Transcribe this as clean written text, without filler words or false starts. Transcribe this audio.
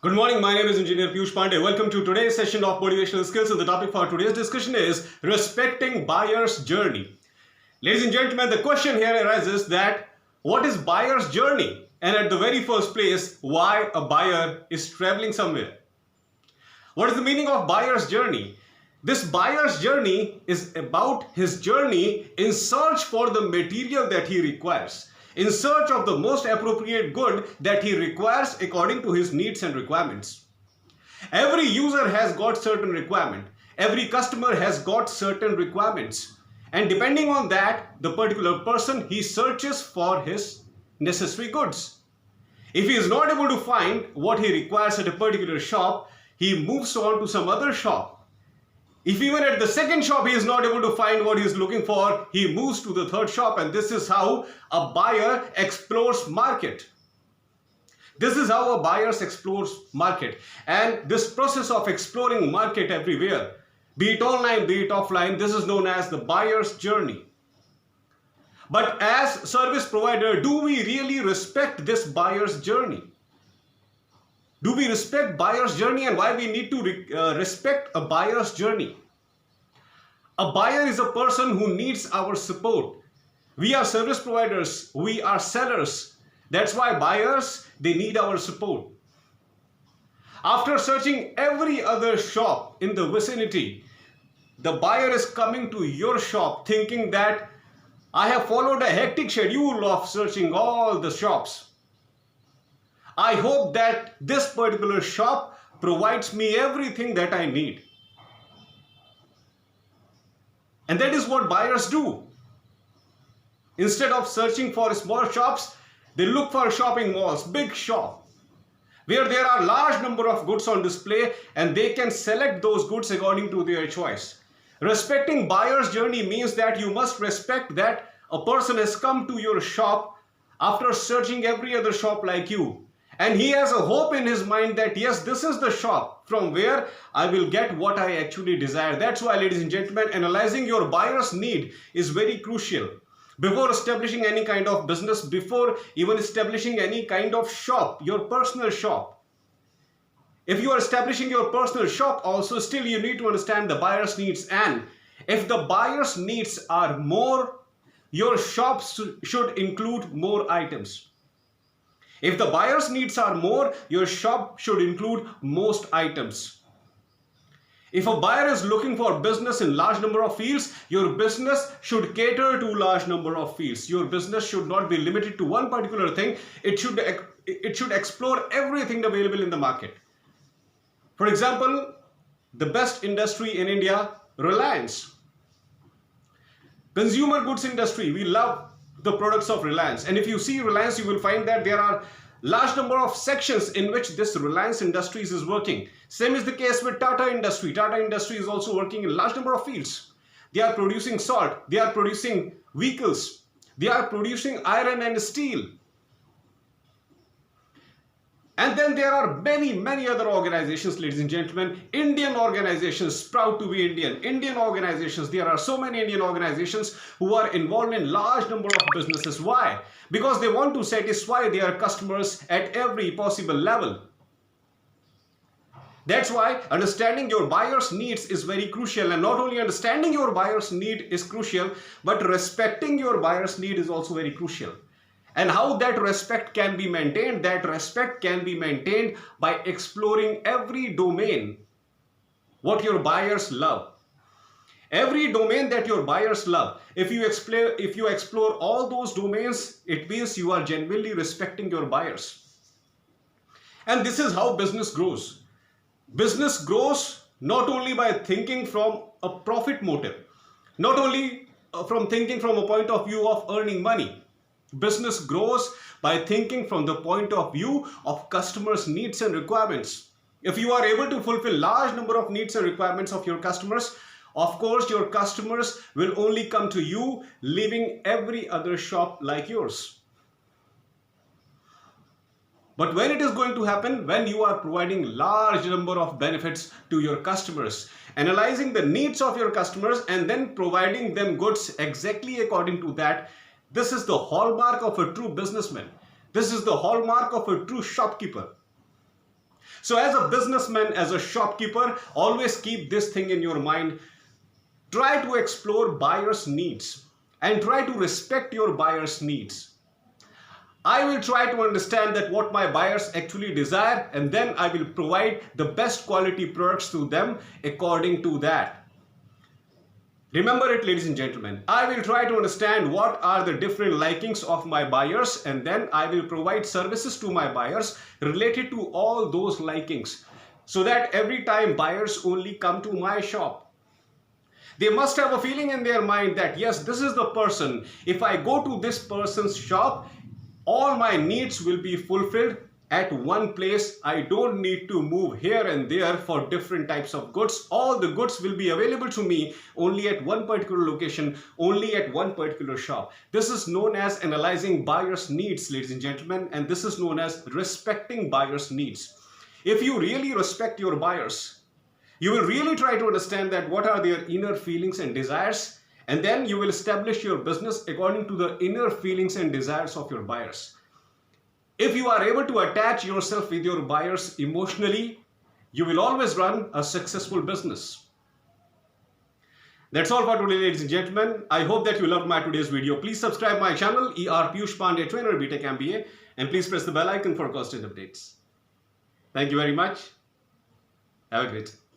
Good morning, my name is Engineer Piyush Pandey. Welcome to today's session of Motivational Skills, and the topic for today's discussion is respecting buyer's journey. Ladies and gentlemen, the question here arises that what is buyer's journey? And at the very first place, why a buyer is traveling somewhere? What is the meaning of buyer's journey? This buyer's journey is about his journey in search for the material that he requires, in search of the most appropriate good that he requires according to his needs and requirements. Every user has got certain requirement. Every customer has got certain requirements. And depending on that, the particular person, he searches for his necessary goods. If he is not able to find what he requires at a particular shop, he moves on to some other shop. If even at the second shop he is not able to find what he is looking for, he moves to the third shop, and this is how a buyer explores market. This is how a buyer explores market. And this process of exploring market everywhere, be it online, be it offline, this is known as the buyer's journey. But as service provider, do we really respect this buyer's journey? Do we respect buyer's journey, and why we need to respect a buyer's journey? A buyer is a person who needs our support. We are service providers, we are sellers. That's why buyers, they need our support. After searching every other shop in the vicinity, the buyer is coming to your shop thinking that I have followed a hectic schedule of searching all the shops. I hope that this particular shop provides me everything that I need. And that is what buyers do. Instead of searching for small shops, they look for shopping malls, big shop, where there are large number of goods on display and they can select those goods according to their choice. Respecting buyer's journey means that you must respect that a person has come to your shop after searching every other shop like you. And he has a hope in his mind that yes, this is the shop from where I will get what I actually desire. That's why, ladies and gentlemen, analyzing your buyer's need is very crucial. Before establishing any kind of business, before even establishing any kind of shop, your personal shop. If you are establishing your personal shop also, still you need to understand the buyer's needs. And if the buyer's needs are more, your shop should include more items. If the buyer's needs are more, your shop should include most items. If a buyer is looking for business in large number of fields, your business should cater to large number of fields. Your business should not be limited to one particular thing. It should explore everything available in the market. For example, the best industry in India, Reliance. Consumer goods industry, we love the products of Reliance. And if you see Reliance, you will find that there are large number of sections in which this Reliance Industries is working. Same is the case with Tata Industry. Tata Industry is also working in large number of fields. They are producing salt, they are producing vehicles, they are producing iron and steel. And then there are many other organizations, ladies and gentlemen, Indian organizations, proud to be Indian organizations. There are so many Indian organizations who are involved in large number of businesses. Why? Because they want to satisfy their customers at every possible level. That's why understanding your buyer's needs is very crucial. And not only understanding your buyer's need is crucial, but respecting your buyer's need is also very crucial. And how that respect can be maintained? That respect can be maintained by exploring every domain, what your buyers love. Every domain that your buyers love. If you explore all those domains, it means you are genuinely respecting your buyers. And this is how business grows. Business grows not only by thinking from a profit motive, not only from thinking from a point of view of earning money. Business grows by thinking from the point of view of customers' needs and requirements. If you are able to fulfill large number of needs and requirements of your customers, of course your customers will only come to you, leaving every other shop like yours. But when it is going to happen? When you are providing large number of benefits to your customers, analyzing the needs of your customers and then providing them goods exactly according to that. This is the hallmark of a true businessman. This is the hallmark of a true shopkeeper. So as a businessman, as a shopkeeper, always keep this thing in your mind. Try to explore buyers' needs and try to respect your buyers' needs. I will try to understand that what my buyers actually desire, and then I will provide the best quality products to them according to that. Remember it, ladies and gentlemen. I will try to understand what are the different likings of my buyers, and then I will provide services to my buyers related to all those likings, so that every time buyers only come to my shop, they must have a feeling in their mind that yes, this is the person. If I go to this person's shop, all my needs will be fulfilled at one place. I don't need to move here and there for different types of goods. All the goods will be available to me only at one particular location, only at one particular shop. This is known as analyzing buyers' needs, ladies and gentlemen, and this is known as respecting buyers' needs. If you really respect your buyers, you will really try to understand that what are their inner feelings and desires, and then you will establish your business according to the inner feelings and desires of your buyers. If you are able to attach yourself with your buyers emotionally, you will always run a successful business. That's all for today, ladies and gentlemen. I hope that you loved my today's video. Please subscribe my channel, ER Piyush Pandey, Trainer BTech MBA, and please press the bell icon for constant updates. Thank you very much. Have a great day.